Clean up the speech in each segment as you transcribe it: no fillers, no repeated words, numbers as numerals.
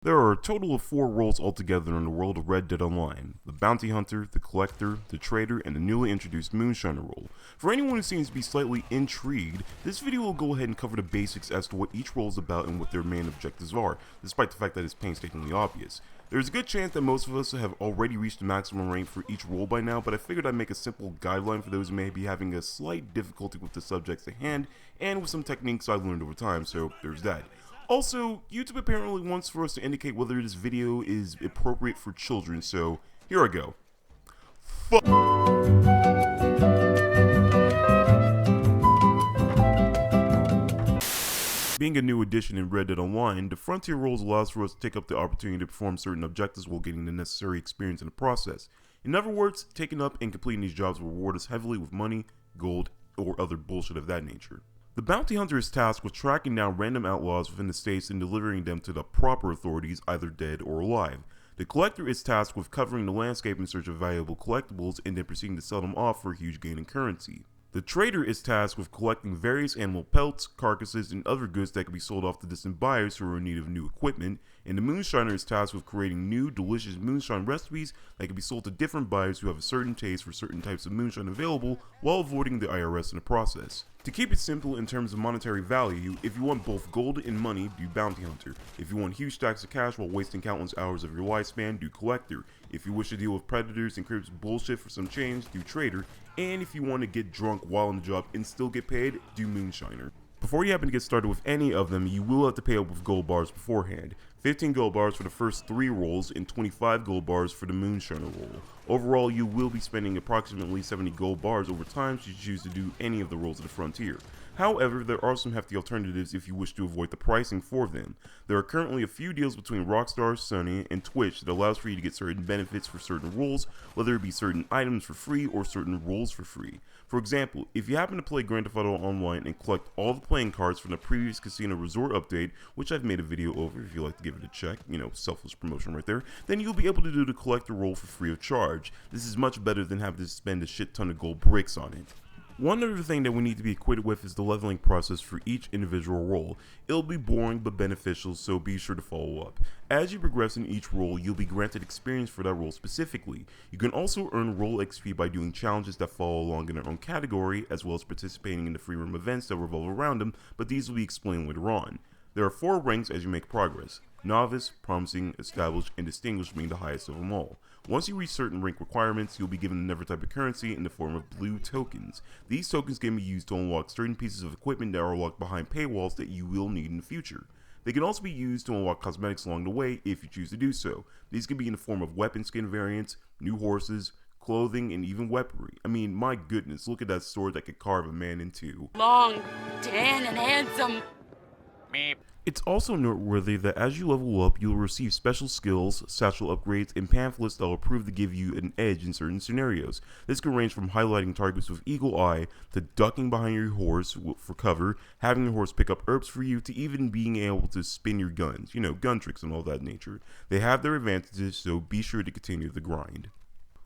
There are a total of 4 roles altogether in the world of Red Dead Online: the Bounty Hunter, the Collector, the Trader, and the newly introduced Moonshiner role. For anyone who seems to be slightly intrigued, this video will go ahead and cover the basics as to what each role is about and what their main objectives are, despite the fact that it's painstakingly obvious. There's a good chance that most of us have already reached the maximum rank for each role by now, but I figured I'd make a simple guideline for those who may be having a slight difficulty with the subjects at hand, and with some techniques I've learned over time, so there's that. Also, YouTube apparently wants for us to indicate whether this video is appropriate for children, so here I go. Being a new addition in Red Dead Online, the Frontier roles allows for us to take up the opportunity to perform certain objectives while getting the necessary experience in the process. In other words, taking up and completing these jobs will reward us heavily with money, gold, or other bullshit of that nature. The Bounty Hunter is tasked with tracking down random outlaws within the states and delivering them to the proper authorities, either dead or alive. The Collector is tasked with covering the landscape in search of valuable collectibles and then proceeding to sell them off for a huge gain in currency. The Trader is tasked with collecting various animal pelts, carcasses, and other goods that can be sold off to distant buyers who are in need of new equipment, and the Moonshiner is tasked with creating new, delicious moonshine recipes that can be sold to different buyers who have a certain taste for certain types of moonshine available, while avoiding the IRS in the process. To keep it simple in terms of monetary value, if you want both gold and money, do Bounty Hunter. If you want huge stacks of cash while wasting countless hours of your lifespan, do Collector. If you wish to deal with predators and crips bullshit for some change, do Trader. And if you want to get drunk while on the job and still get paid, do Moonshiner. Before you happen to get started with any of them, you will have to pay up with gold bars beforehand. 15 gold bars for the first 3 roles and 25 gold bars for the Moonshiner role. Overall, you will be spending approximately 70 gold bars over time should you choose to do any of the roles of the Frontier. However, there are some hefty alternatives if you wish to avoid the pricing for them. There are currently a few deals between Rockstar, Sony, and Twitch that allows for you to get certain benefits for certain roles, whether it be certain items for free or certain roles for free. For example, if you happen to play Grand Theft Auto Online and collect all the playing cards from the previous Casino Resort update, which I've made a video over if you'd like to give it a check, selfless promotion right there, then you'll be able to do the Collector role for free of charge. This is much better than having to spend a shit ton of gold bricks on it. One other thing that we need to be acquainted with is the leveling process for each individual role. It'll be boring but beneficial, so be sure to follow up. As you progress in each role, you'll be granted experience for that role specifically. You can also earn role XP by doing challenges that fall along in their own category, as well as participating in the free roam events that revolve around them, but these will be explained later on. There are 4 ranks as you make progress: Novice, Promising, Established, and Distinguished being the highest of them all. Once you reach certain rank requirements, you'll be given another type of currency in the form of blue tokens. These tokens can be used to unlock certain pieces of equipment that are locked behind paywalls that you will need in the future. They can also be used to unlock cosmetics along the way if you choose to do so. These can be in the form of weapon skin variants, new horses, clothing, and even weaponry. I mean, my goodness, look at that sword that could carve a man in two. Long, tan, and handsome. Meep. It's also noteworthy that as you level up, you'll receive special skills, satchel upgrades, and pamphlets that will prove to give you an edge in certain scenarios. This can range from highlighting targets with eagle eye, to ducking behind your horse for cover, having your horse pick up herbs for you, to even being able to spin your guns, gun tricks and all that nature. They have their advantages, so be sure to continue the grind.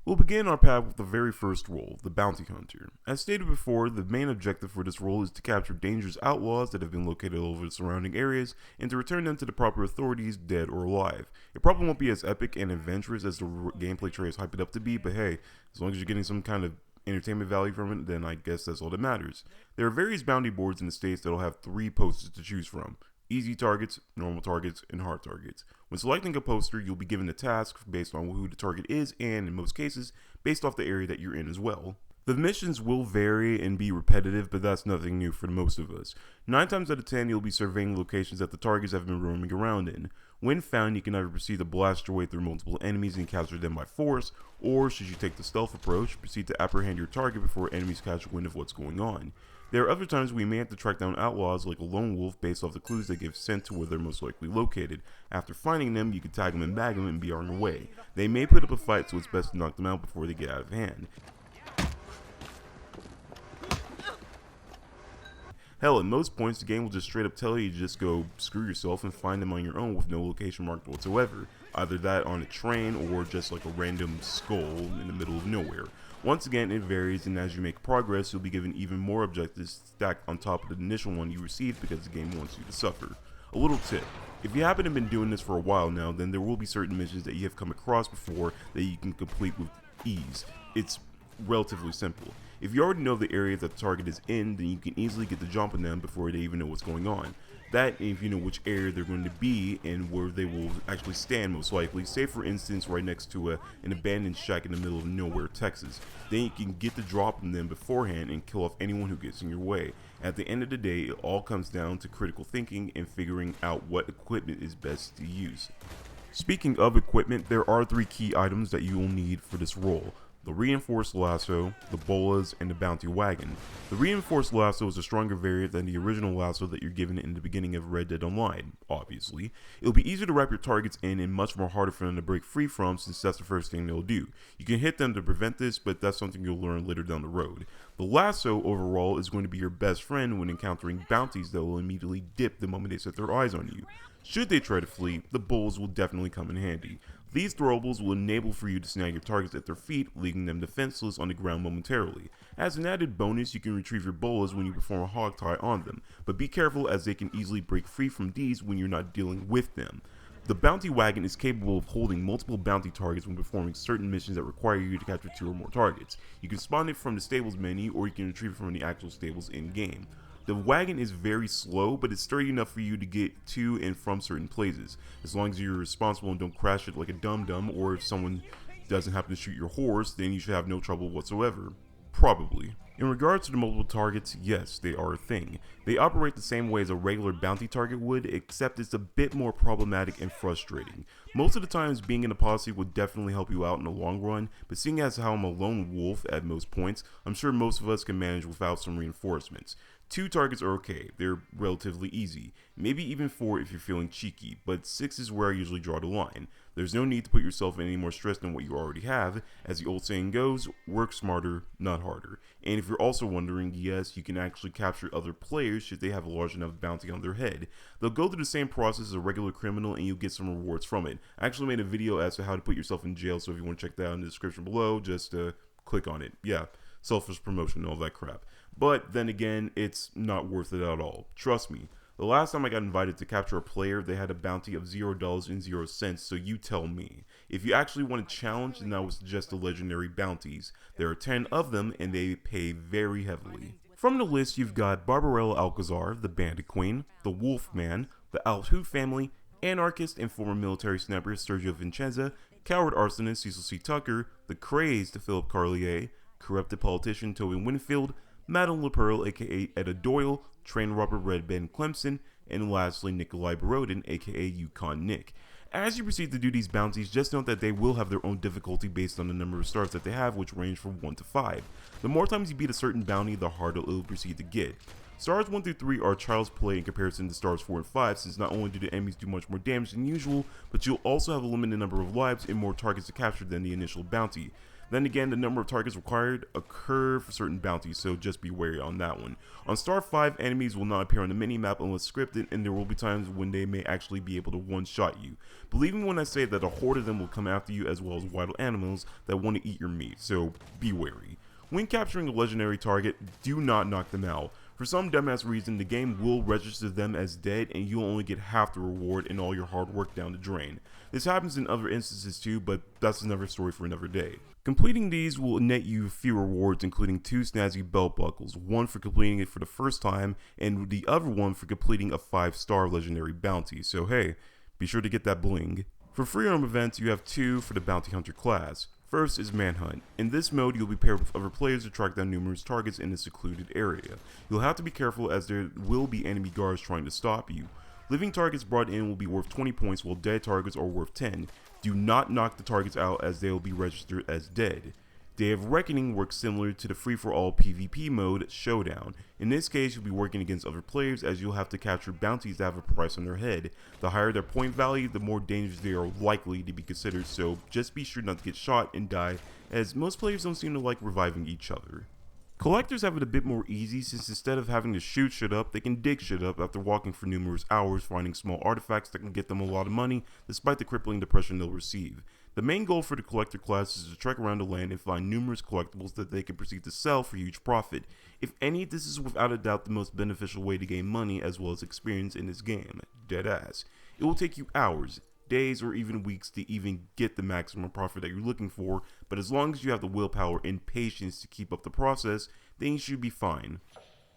We'll begin our path with the very first role, the Bounty Hunter. As stated before, the main objective for this role is to capture dangerous outlaws that have been located all over the surrounding areas and to return them to the proper authorities, dead or alive. It probably won't be as epic and adventurous as the gameplay trailers hype it up to be, but hey, as long as you're getting some kind of entertainment value from it, then I guess that's all that matters. There are various bounty boards in the states that will have 3 posters to choose from: easy targets, normal targets, and hard targets. When selecting a poster, you'll be given a task based on who the target is and, in most cases, based off the area that you're in as well. The missions will vary and be repetitive, but that's nothing new for most of us. 9 times out of 10, you'll be surveying locations that the targets have been roaming around in. When found, you can either proceed to blast your way through multiple enemies and capture them by force, or should you take the stealth approach, proceed to apprehend your target before enemies catch wind of what's going on. There are other times we may have to track down outlaws like a lone wolf based off the clues they give sent to where they're most likely located. After finding them, you can tag them and bag them and be on your way. They may put up a fight, so it's best to knock them out before they get out of hand. Hell, at most points, the game will just straight up tell you to just go screw yourself and find them on your own with no location marked whatsoever. Either that on a train or just like a random skull in the middle of nowhere. Once again, it varies, and as you make progress, you'll be given even more objectives stacked on top of the initial one you received because the game wants you to suffer. A little tip. If you haven't been doing this for a while now, then there will be certain missions that you have come across before that you can complete with ease. It's relatively simple. If you already know the area that the target is in, then you can easily get the jump on them before they even know what's going on. That, if you know which area they're going to be and where they will actually stand most likely, say for instance right next to an abandoned shack in the middle of nowhere, Texas, then you can get the drop on them beforehand and kill off anyone who gets in your way. At the end of the day, it all comes down to critical thinking and figuring out what equipment is best to use. Speaking of equipment, there are 3 key items that you will need for this role: the reinforced lasso, the bolas, and the bounty wagon. The reinforced lasso is a stronger variant than the original lasso that you're given in the beginning of Red Dead Online, obviously. It'll be easier to wrap your targets in and much more harder for them to break free from, since that's the first thing they'll do. You can hit them to prevent this, but that's something you'll learn later down the road. The lasso overall is going to be your best friend when encountering bounties that will immediately dip the moment they set their eyes on you. Should they try to flee, the bolas will definitely come in handy. These throwables will enable for you to snag your targets at their feet, leaving them defenseless on the ground momentarily. As an added bonus, you can retrieve your bolas when you perform a hog tie on them, but be careful as they can easily break free from these when you're not dealing with them. The bounty wagon is capable of holding multiple bounty targets when performing certain missions that require you to capture 2 or more targets. You can spawn it from the stables menu, or you can retrieve it from the actual stables in-game. The wagon is very slow, but it's sturdy enough for you to get to and from certain places, as long as you're responsible and don't crash it like a dum-dum, or if someone doesn't happen to shoot your horse, then you should have no trouble whatsoever. Probably. In regards to the multiple targets, yes, they are a thing. They operate the same way as a regular bounty target would, except it's a bit more problematic and frustrating. Most of the times, being in a posse would definitely help you out in the long run, but seeing as how I'm a lone wolf at most points, I'm sure most of us can manage without some reinforcements. 2 targets are okay, they're relatively easy, maybe even 4 if you're feeling cheeky, but 6 is where I usually draw the line. There's no need to put yourself in any more stress than what you already have. As the old saying goes, work smarter, not harder. And if you're also wondering, yes, you can actually capture other players should they have a large enough bounty on their head. They'll go through the same process as a regular criminal and you'll get some rewards from it. I actually made a video as to how to put yourself in jail, so if you want to check that out in the description below, just click on it. Yeah, selfish promotion and all that crap. But then again, it's not worth it at all. Trust me. The last time I got invited to capture a player, they had a bounty of $0.00, so you tell me. If you actually want a challenge, then I would suggest the legendary bounties. There are 10 of them, and they pay very heavily. From the list, you've got Barbarella Alcazar, the Bandit Queen, the Wolfman, the Altu family, anarchist and former military sniper Sergio Vincenza, coward arsonist Cecil C. Tucker, the crazed Philip Carlier, corrupted politician Tobin Winfield, Madame LaPearl aka Etta Doyle, train robber Red Ben Clemson, and lastly Nikolai Borodin aka Yukon Nick. As you proceed to do these bounties, just note that they will have their own difficulty based on the number of stars that they have, which range from 1 to 5. The more times you beat a certain bounty, the harder it will proceed to get. Stars 1 through 3 are child's play in comparison to stars 4 and 5, since not only do the enemies do much more damage than usual, but you'll also have a limited number of lives and more targets to capture than the initial bounty. Then again, the number of targets required occur for certain bounties, so just be wary on that one. On Star 5, enemies will not appear on the minimap unless scripted, and there will be times when they may actually be able to one-shot you. Believe me when I say that a horde of them will come after you, as well as wild animals that want to eat your meat, so be wary. When capturing a legendary target, do not knock them out. For some dumbass reason, the game will register them as dead and you'll only get half the reward and all your hard work down the drain. This happens in other instances too, but that's another story for another day. Completing these will net you a few rewards, including 2 snazzy belt buckles, one for completing it for the first time and the other one for completing a 5-star legendary bounty, so hey, be sure to get that bling. For free roam events, you have 2 for the bounty hunter class. First is Manhunt. In this mode, you'll be paired with other players to track down numerous targets in a secluded area. You'll have to be careful as there will be enemy guards trying to stop you. Living targets brought in will be worth 20 points while dead targets are worth 10. Do not knock the targets out as they will be registered as dead. Day of Reckoning works similar to the free-for-all PvP mode, Showdown. In this case, you'll be working against other players as you'll have to capture bounties that have a price on their head. The higher their point value, the more dangerous they are likely to be considered, so just be sure not to get shot and die, as most players don't seem to like reviving each other. Collectors have it a bit more easy since instead of having to shoot shit up, they can dig shit up after walking for numerous hours finding small artifacts that can get them a lot of money despite the crippling depression they'll receive. The main goal for the collector class is to trek around the land and find numerous collectibles that they can proceed to sell for huge profit. If any, this is without a doubt the most beneficial way to gain money as well as experience in this game, deadass. It will take you hours, days, or even weeks to even get the maximum profit that you're looking for, but as long as you have the willpower and patience to keep up the process, then you should be fine.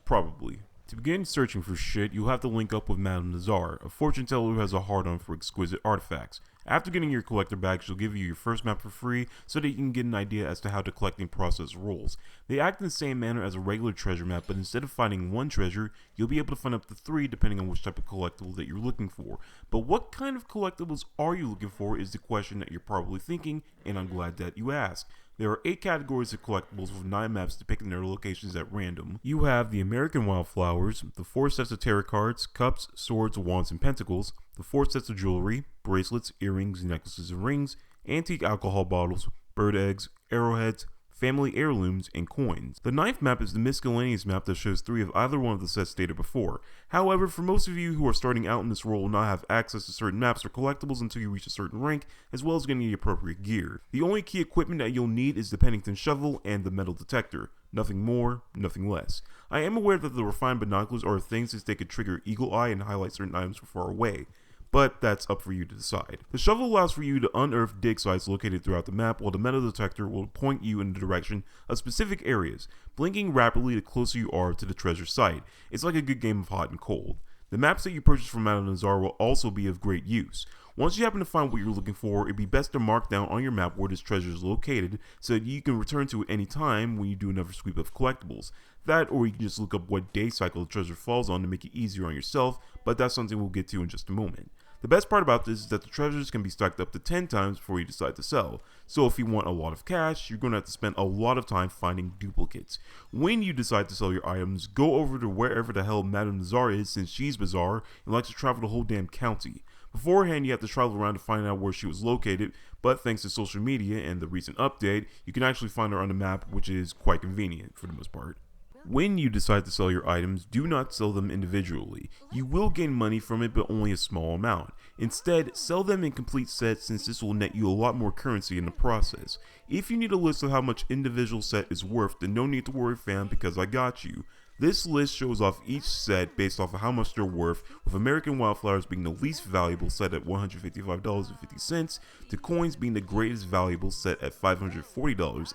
Probably. To begin searching for shit, you'll have to link up with Madame Nazar, a fortune teller who has a hard-on for exquisite artifacts. After getting your collector bag, she'll give you your first map for free so that you can get an idea as to how the collecting process rolls. They act in the same manner as a regular treasure map, but instead of finding one treasure, you'll be able to find up to 3 depending on which type of collectible that you're looking for. But what kind of collectibles are you looking for is the question that you're probably thinking, and I'm glad that you asked. There are 8 categories of collectibles with 9 maps depicting their locations at random. You have the American Wildflowers, the 4 sets of tarot cards, cups, swords, wands, and pentacles, the 4 sets of jewelry, bracelets, earrings, necklaces, and rings, antique alcohol bottles, bird eggs, arrowheads, family heirlooms, and coins. The 9th map is the miscellaneous map that shows 3 of either one of the sets stated before. However, for most of you who are starting out in this role will not have access to certain maps or collectibles until you reach a certain rank, as well as getting the appropriate gear. The only key equipment that you'll need is the Pennington shovel and the metal detector. Nothing more, nothing less. I am aware that the refined binoculars are a thing since they could trigger eagle eye and highlight certain items from far away, but that's up for you to decide. The shovel allows for you to unearth dig sites located throughout the map, while the metal detector will point you in the direction of specific areas, blinking rapidly the closer you are to the treasure site. It's like a good game of hot and cold. The maps that you purchase from Madame Nazar will also be of great use. Once you happen to find what you're looking for, it'd be best to mark down on your map where this treasure is located so that you can return to it any time when you do another sweep of collectibles. That, or you can just look up what day cycle the treasure falls on to make it easier on yourself, but that's something we'll get to in just a moment. The best part about this is that the treasures can be stacked up to 10 times before you decide to sell. So if you want a lot of cash, you're going to have to spend a lot of time finding duplicates. When you decide to sell your items, go over to wherever the hell Madame Nazar is since she's bizarre and likes to travel the whole damn county. Beforehand, you have to travel around to find out where she was located, but thanks to social media and the recent update, you can actually find her on the map, which is quite convenient for the most part. When you decide to sell your items, do not sell them individually. You will gain money from it, but only a small amount. Instead, sell them in complete sets since this will net you a lot more currency in the process. If you need a list of how much individual set is worth, then no need to worry fam, because I got you. This list shows off each set based off of how much they're worth, with American Wildflowers being the least valuable set at $155.50, to coins being the greatest valuable set at $540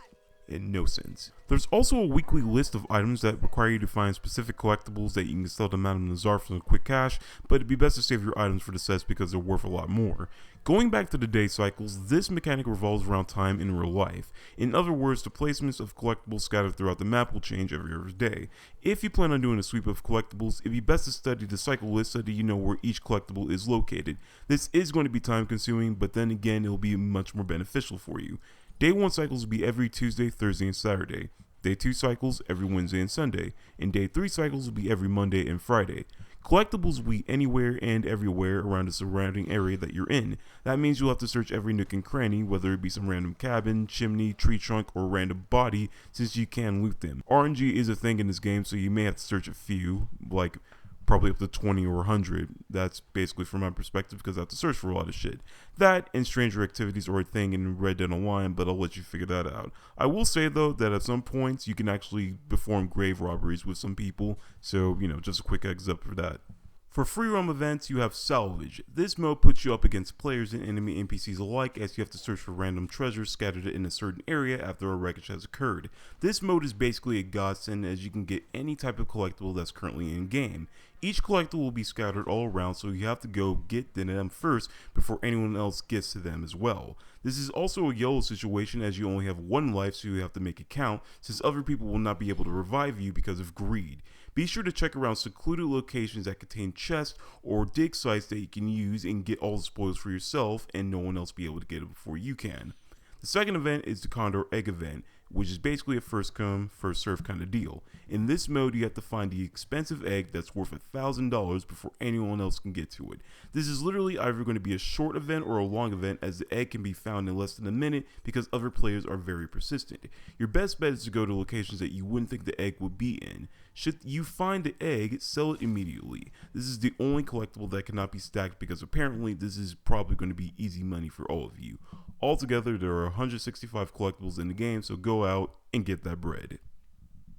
and no cents. There's also a weekly list of items that require you to find specific collectibles that you can sell to Madame Nazar for some quick cash, but it'd be best to save your items for the sets because they're worth a lot more. Going back to the day cycles, this mechanic revolves around time in real life. In other words, the placements of collectibles scattered throughout the map will change every other day. If you plan on doing a sweep of collectibles, it'd be best to study the cycle list so that you know where each collectible is located. This is going to be time consuming, but then again, it'll be much more beneficial for you. Day 1 cycles will be every Tuesday, Thursday, and Saturday. Day 2 cycles every Wednesday and Sunday. And Day 3 cycles will be every Monday and Friday. Collectibles will be anywhere and everywhere around the surrounding area that you're in. That means you'll have to search every nook and cranny, whether it be some random cabin, chimney, tree trunk, or random body, since you can loot them. RNG is a thing in this game, so you may have to search a few, like probably up to 20 or 100. That's basically from my perspective because I have to search for a lot of shit. That and stranger activities are a thing in Red Dead Online, but I'll let you figure that out. I will say though that at some points you can actually perform grave robberies with some people, so just a quick heads up for that. For free roam events, you have Salvage. This mode puts you up against players and enemy NPCs alike as you have to search for random treasures scattered in a certain area after a wreckage has occurred. This mode is basically a godsend as you can get any type of collectible that's currently in game. Each collectible will be scattered all around, so you have to go get them first before anyone else gets to them as well. This is also a YOLO situation as you only have one life, so you have to make it count since other people will not be able to revive you because of greed. Be sure to check around secluded locations that contain chests or dig sites that you can use and get all the spoils for yourself and no one else be able to get it before you can. The The second event is the Condor Egg event, which is basically a first come, first serve kind of deal. In this mode, you have to find the expensive egg that's worth $1,000 before anyone else can get to it. This is literally either going to be a short event or a long event, as the egg can be found in less than a minute because other players are very persistent. Your best bet is to go to locations that you wouldn't think the egg would be in. Should you find the egg, sell it immediately. This is the only collectible that cannot be stacked because apparently this is probably going to be easy money for all of you. Altogether, there are 165 collectibles in the game, so go out and get that bread.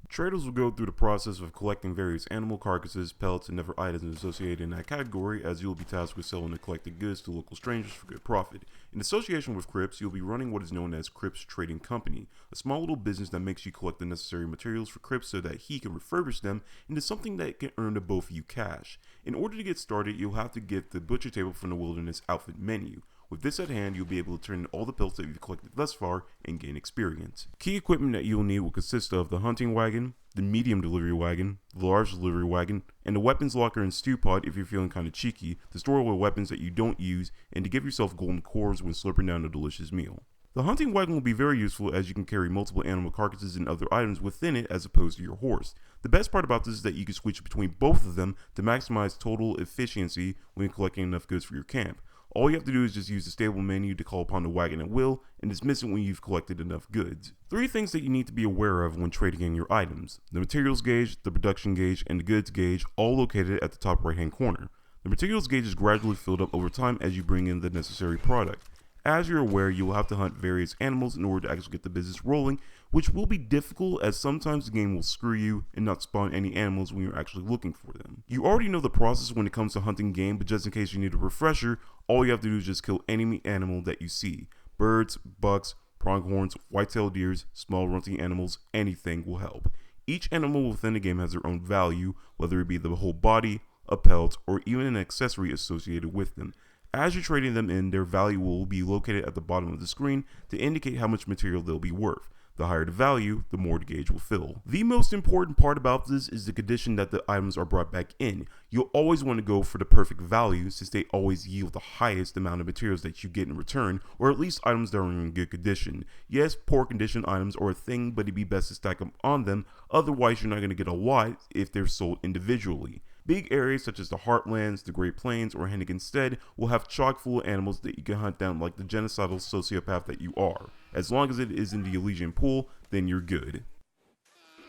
Traders will go through the process of collecting various animal carcasses, pellets, and other items associated in that category, as you will be tasked with selling the collected goods to local strangers for good profit. In association with Crips, you'll be running what is known as Crips Trading Company, a small little business that makes you collect the necessary materials for Crips so that he can refurbish them into something that can earn the both of you cash. In order to get started, you'll have to get the butcher table from the Wilderness Outfit menu. With this at hand, you'll be able to turn in all the pelts that you've collected thus far and gain experience. Key equipment that you'll need will consist of the hunting wagon, the medium delivery wagon, the large delivery wagon, and the weapons locker and stew pot if you're feeling kinda cheeky, to store away weapons that you don't use and to give yourself golden cores when slurping down a delicious meal. The hunting wagon will be very useful as you can carry multiple animal carcasses and other items within it as opposed to your horse. The best part about this is that you can switch between both of them to maximize total efficiency when collecting enough goods for your camp. All you have to do is just use the stable menu to call upon the wagon at will and dismiss it when you've collected enough goods. 3 things that you need to be aware of when trading in your items: the materials gauge, the production gauge, and the goods gauge, all located at the top right hand corner. The materials gauge is gradually filled up over time as you bring in the necessary product. As you're aware, you will have to hunt various animals in order to actually get the business rolling, which will be difficult as sometimes the game will screw you and not spawn any animals when you're actually looking for them. You already know the process when it comes to hunting game, but just in case you need a refresher, all you have to do is just kill any animal that you see. Birds, bucks, pronghorns, white-tailed deers, small runting animals, anything will help. Each animal within the game has their own value, whether it be the whole body, a pelt, or even an accessory associated with them. As you're trading them in, their value will be located at the bottom of the screen to indicate how much material they'll be worth. The higher the value, the more the gauge will fill. The most important part about this is the condition that the items are brought back in. You'll always want to go for the perfect value since they always yield the highest amount of materials that you get in return, or at least items that are in good condition. Yes, poor condition items are a thing, but it'd be best to stack them on them, otherwise you're not going to get a lot if they're sold individually. Big areas such as the Heartlands, the Great Plains, or Hennigan Stead will have chock full of animals that you can hunt down like the genocidal sociopath that you are. As long as it is in the Elysian Pool, then you're good.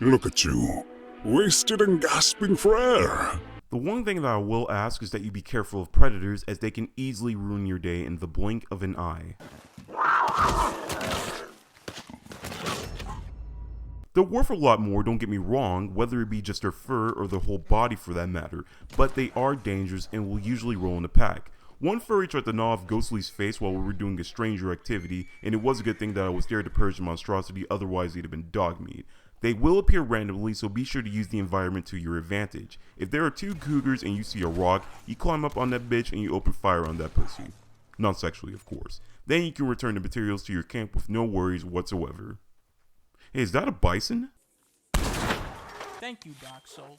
Look at you, wasted and gasping for air. The one thing that I will ask is that you be careful of predators, as they can easily ruin your day in the blink of an eye. They're worth a lot more, don't get me wrong, whether it be just their fur or their whole body for that matter, but they are dangerous and will usually roll in a pack. One furry tried to gnaw off Ghostly's face while we were doing a stranger activity, and it was a good thing that I was there to purge the monstrosity, otherwise he'd have been dog meat. They will appear randomly, so be sure to use the environment to your advantage. If there are 2 cougars and you see a rock, you climb up on that bitch and you open fire on that pussy. Not sexually, of course. Then you can return the materials to your camp with no worries whatsoever. Hey, is that a bison? Thank you, Dark Souls.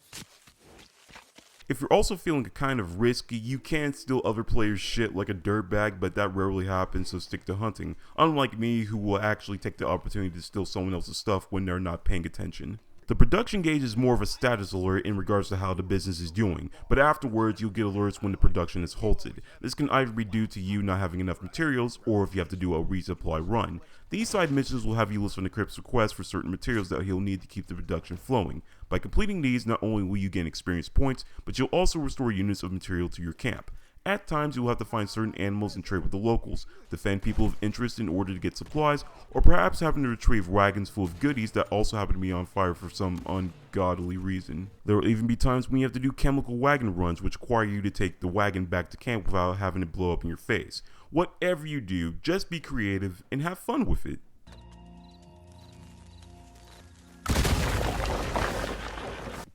If you're also feeling kind of risky, you can steal other players' shit like a dirtbag, but that rarely happens, so stick to hunting. Unlike me, who will actually take the opportunity to steal someone else's stuff when they're not paying attention. The production gauge is more of a status alert in regards to how the business is doing, but afterwards you'll get alerts when the production is halted. This can either be due to you not having enough materials, or if you have to do a resupply run. These side missions will have you listen to Crip's requests for certain materials that he'll need to keep the production flowing. By completing these, not only will you gain experience points, but you'll also restore units of material to your camp. At times, you'll have to find certain animals and trade with the locals, defend people of interest in order to get supplies, or perhaps having to retrieve wagons full of goodies that also happen to be on fire for some ungodly reason. There will even be times when you have to do chemical wagon runs, which require you to take the wagon back to camp without having it blow up in your face. Whatever you do, just be creative and have fun with it.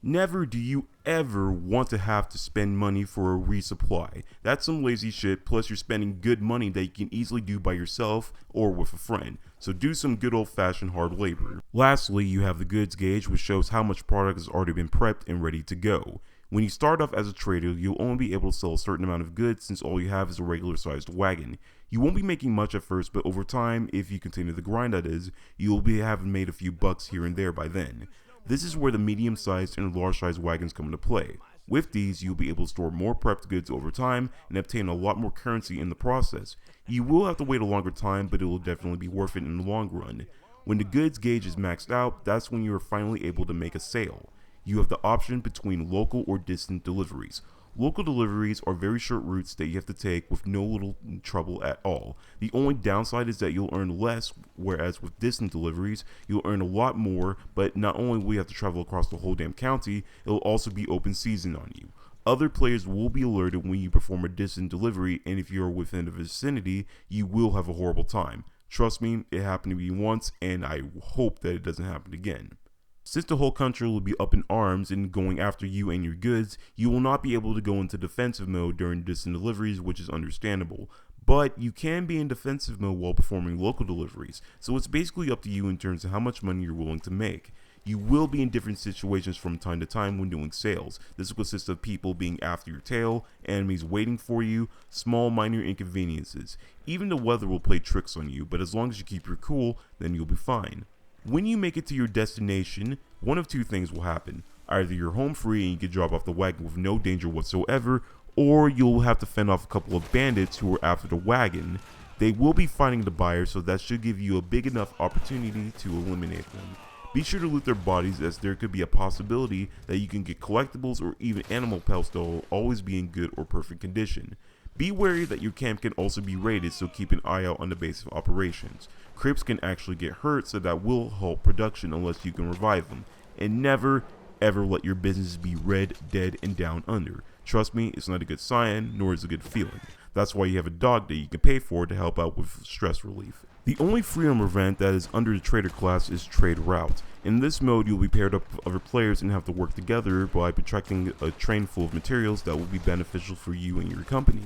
Never do you ever want to have to spend money for a resupply. That's some lazy shit, plus you're spending good money that you can easily do by yourself or with a friend. So do some good old-fashioned hard labor. Lastly, you have the goods gauge, which shows how much product has already been prepped and ready to go. When you start off as a trader, you'll only be able to sell a certain amount of goods since all you have is a regular sized wagon. You won't be making much at first, but over time, if you continue the grind that is, you'll be having made a few bucks here and there by then. This is where the medium-sized and large-sized wagons come into play. With these, you'll be able to store more prepped goods over time and obtain a lot more currency in the process. You will have to wait a longer time, but it will definitely be worth it in the long run. When the goods gauge is maxed out, that's when you are finally able to make a sale. You have the option between local or distant deliveries. Local deliveries are very short routes that you have to take with no little trouble at all. The only downside is that you'll earn less, whereas with distant deliveries, you'll earn a lot more, but not only will you have to travel across the whole damn county, it'll also be open season on you. Other players will be alerted when you perform a distant delivery, and if you're within the vicinity, you will have a horrible time. Trust me, it happened to me once, and I hope that it doesn't happen again. Since the whole country will be up in arms and going after you and your goods, you will not be able to go into defensive mode during distant deliveries, which is understandable. But you can be in defensive mode while performing local deliveries, so it's basically up to you in terms of how much money you're willing to make. You will be in different situations from time to time when doing sales. This will consist of people being after your tail, enemies waiting for you, small minor inconveniences. Even the weather will play tricks on you, but as long as you keep your cool, then you'll be fine. When you make it to your destination, one of two things will happen. Either you're home free and you can drop off the wagon with no danger whatsoever, or you'll have to fend off a couple of bandits who are after the wagon. They will be finding the buyer, so that should give you a big enough opportunity to eliminate them. Be sure to loot their bodies, as there could be a possibility that you can get collectibles or even animal pelts that will always be in good or perfect condition. Be wary that your camp can also be raided, so keep an eye out on the base of operations. Crips can actually get hurt, so that will halt production unless you can revive them. And never, ever let your business be red, dead, and down under. Trust me, it's not a good sign, nor is it a good feeling. That's why you have a dog that you can pay for to help out with stress relief. The only freedom event that is under the trader class is Trade Route. In this mode, you'll be paired up with other players and have to work together by attracting a train full of materials that will be beneficial for you and your company.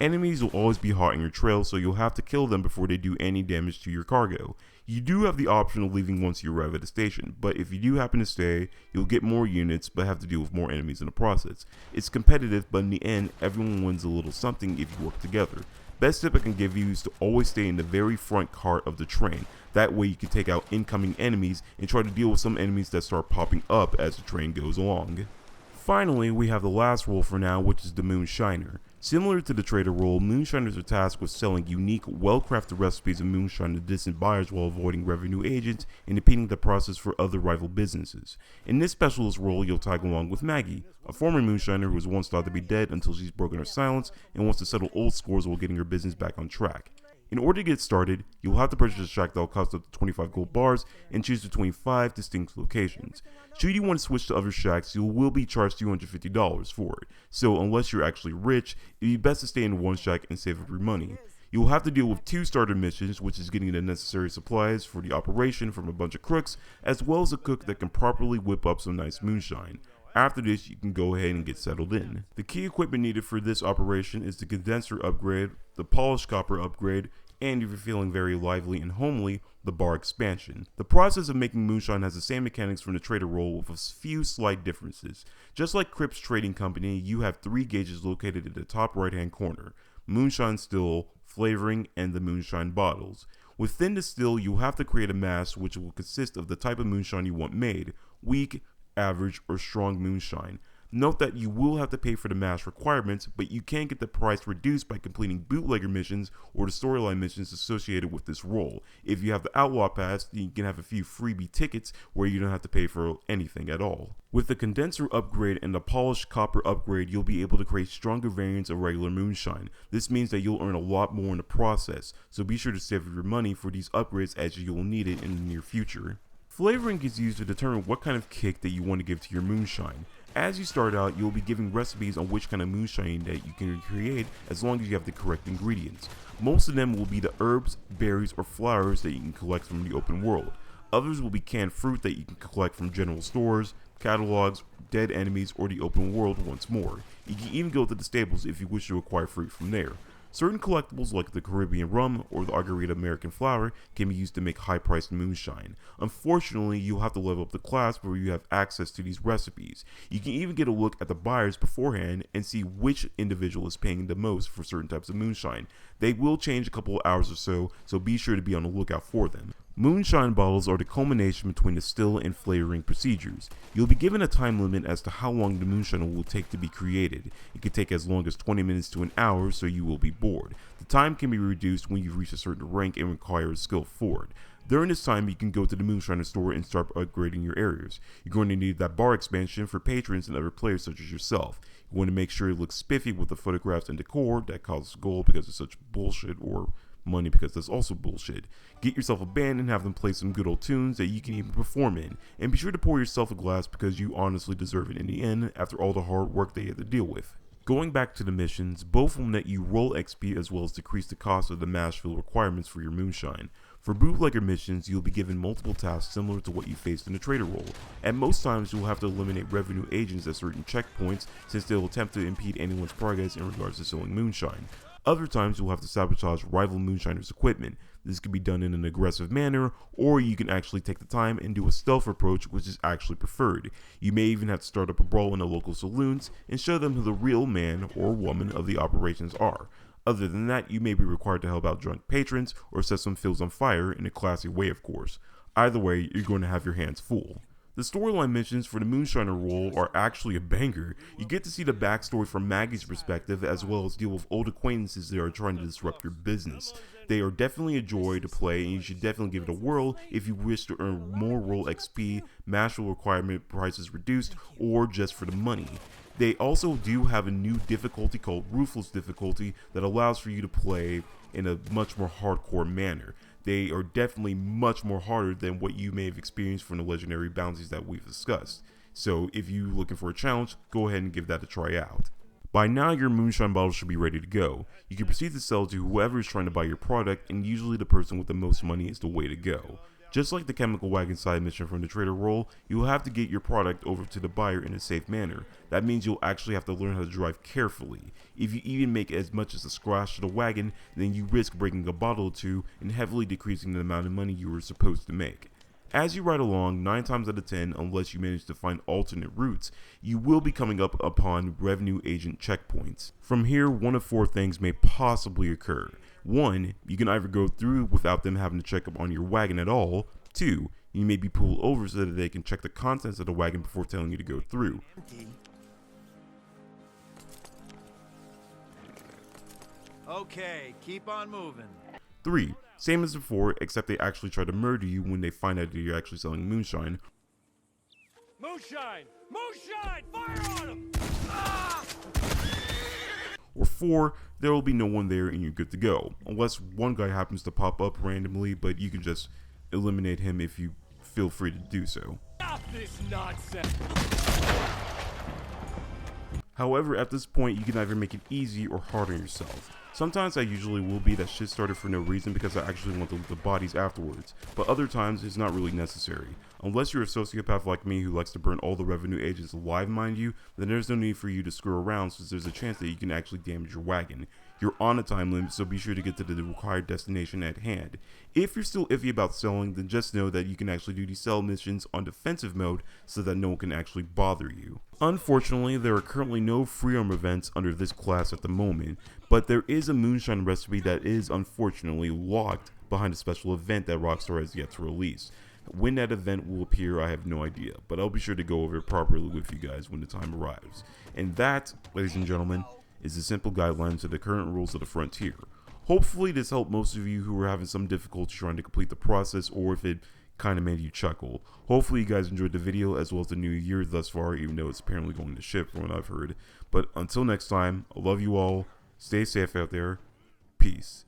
Enemies will always be hot in your trail, so you'll have to kill them before they do any damage to your cargo. You do have the option of leaving once you arrive at the station, but if you do happen to stay, you'll get more units but have to deal with more enemies in the process. It's competitive, but in the end, everyone wins a little something if you work together. Best tip I can give you is to always stay in the very front cart of the train. That way you can take out incoming enemies and try to deal with some enemies that start popping up as the train goes along. Finally, we have the last role for now, which is the Moonshiner. Similar to the trader role, Moonshiners are tasked with selling unique, well-crafted recipes of moonshine to distant buyers while avoiding revenue agents and impeding the process for other rival businesses. In this specialist role, you'll tag along with Maggie, a former moonshiner who was once thought to be dead until she's broken her silence and wants to settle old scores while getting her business back on track. In order to get started, you'll have to purchase a shack that will cost up to 25 gold bars and choose between 5 distinct locations. Should you want to switch to other shacks, you will be charged $250 for it, so unless you're actually rich, it'd be best to stay in one shack and save up your money. You will have to deal with 2 starter missions, which is getting the necessary supplies for the operation from a bunch of crooks, as well as a cook that can properly whip up some nice moonshine. After this, you can go ahead and get settled in. The key equipment needed for this operation is the condenser upgrade, the polished copper upgrade, and if you're feeling very lively and homely, the bar expansion. The process of making moonshine has the same mechanics from the trader role with a few slight differences. Just like Crips Trading Company, you have 3 gauges located at the top right hand corner: moonshine still, flavoring, and the moonshine bottles. Within the still, you'll have to create a mass which will consist of the type of moonshine you want made: weak, average, or strong moonshine. Note that you will have to pay for the mass requirements, but you can get the price reduced by completing bootlegger missions or the storyline missions associated with this role. If you have the Outlaw Pass, you can have a few freebie tickets where you don't have to pay for anything at all. With the condenser upgrade and the polished copper upgrade, you'll be able to create stronger variants of regular moonshine. This means that you'll earn a lot more in the process, so be sure to save your money for these upgrades as you will need it in the near future. Flavoring is used to determine what kind of kick that you want to give to your moonshine. As you start out, you'll be given recipes on which kind of moonshine that you can create as long as you have the correct ingredients. Most of them will be the herbs, berries, or flowers that you can collect from the open world. Others will be canned fruit that you can collect from general stores, catalogs, dead enemies, or the open world once more. You can even go to the stables if you wish to acquire fruit from there. Certain collectibles like the Caribbean rum or the Margarita American flower can be used to make high-priced moonshine. Unfortunately, you'll have to level up the class before you have access to these recipes. You can even get a look at the buyers beforehand and see which individual is paying the most for certain types of moonshine. They will change a couple of hours or so be sure to be on the lookout for them. Moonshine bottles are the culmination between the still and flavoring procedures. You'll be given a time limit as to how long the moonshine will take to be created. It could take as long as 20 minutes to an hour, so you will be bored. The time can be reduced when you reach a certain rank and require a skill for it. During this time, you can go to the moonshiner store and start upgrading your areas. You're going to need that bar expansion for patrons and other players such as yourself. You want to make sure it looks spiffy with the photographs and decor that costs gold because it's such bullshit, or money because that's also bullshit. Get yourself a band and have them play some good old tunes that you can even perform in. And be sure to pour yourself a glass because you honestly deserve it in the end after all the hard work they had to deal with. Going back to the missions, both will net you roll XP as well as decrease the cost of the mash fill requirements for your moonshine. For bootlegger missions, you'll be given multiple tasks similar to what you faced in the trader role. At most times, you'll have to eliminate revenue agents at certain checkpoints since they'll attempt to impede anyone's progress in regards to selling moonshine. Other times you'll have to sabotage rival moonshiners' equipment. This can be done in an aggressive manner, or you can actually take the time and do a stealth approach, which is actually preferred. You may even have to start up a brawl in the local saloons and show them who the real man or woman of the operations are. Other than that, you may be required to help out drunk patrons or set some fields on fire in a classy way, of course. Either way, you're going to have your hands full. The storyline missions for the Moonshiner role are actually a banger. You get to see the backstory from Maggie's perspective as well as deal with old acquaintances that are trying to disrupt your business. They are definitely a joy to play and you should definitely give it a whirl if you wish to earn more role XP, master requirement prices reduced, or just for the money. They also do have a new difficulty called Ruthless difficulty that allows for you to play in a much more hardcore manner. They are definitely much more harder than what you may have experienced from the legendary bounties that we've discussed. So if you're looking for a challenge, go ahead and give that a try out. By now your moonshine bottle should be ready to go. You can proceed to sell to whoever is trying to buy your product, and usually the person with the most money is the way to go. Just like the chemical wagon side mission from the trader role, you will have to get your product over to the buyer in a safe manner. That means you'll actually have to learn how to drive carefully. If you even make as much as a scratch to the wagon, then you risk breaking a bottle or two and heavily decreasing the amount of money you were supposed to make. As you ride along, 9 times out of 10, unless you manage to find alternate routes, you will be coming up upon revenue agent checkpoints. From here, one of 4 things may possibly occur. 1, you can either go through without them having to check up on your wagon at all. 2, you may be pulled over so that they can check the contents of the wagon before telling you to go through. Okay, keep on moving. 3, same as before, except they actually try to murder you when they find out that you're actually selling moonshine. Moonshine! Moonshine! Fire on him! Or 4, there will be no one there and you're good to go. Unless one guy happens to pop up randomly, but you can just eliminate him if you feel free to do so. Stop this nonsense! However, at this point, you can either make it easy or hard on yourself. Sometimes I usually will be that shit started for no reason because I actually want to loot the bodies afterwards, but other times it's not really necessary. Unless you're a sociopath like me who likes to burn all the revenue agents alive, mind you, then there's no need for you to screw around since there's a chance that you can actually damage your wagon. You're on a time limit, so be sure to get to the required destination at hand. If you're still iffy about selling, then just know that you can actually do these sell missions on defensive mode so that no one can actually bother you. Unfortunately, there are currently no free arm events under this class at the moment, but there is a moonshine recipe that is unfortunately locked behind a special event that Rockstar has yet to release. When that event will appear, I have no idea, but I'll be sure to go over it properly with you guys when the time arrives. And that, ladies and gentlemen, is a simple guideline to the current rules of the Frontier. Hopefully this helped most of you who are having some difficulty trying to complete the process, or if it kind of made you chuckle. Hopefully you guys enjoyed the video as well as the new year thus far, even though it's apparently going to ship from what I've heard. But until next time, I love you all, stay safe out there, peace.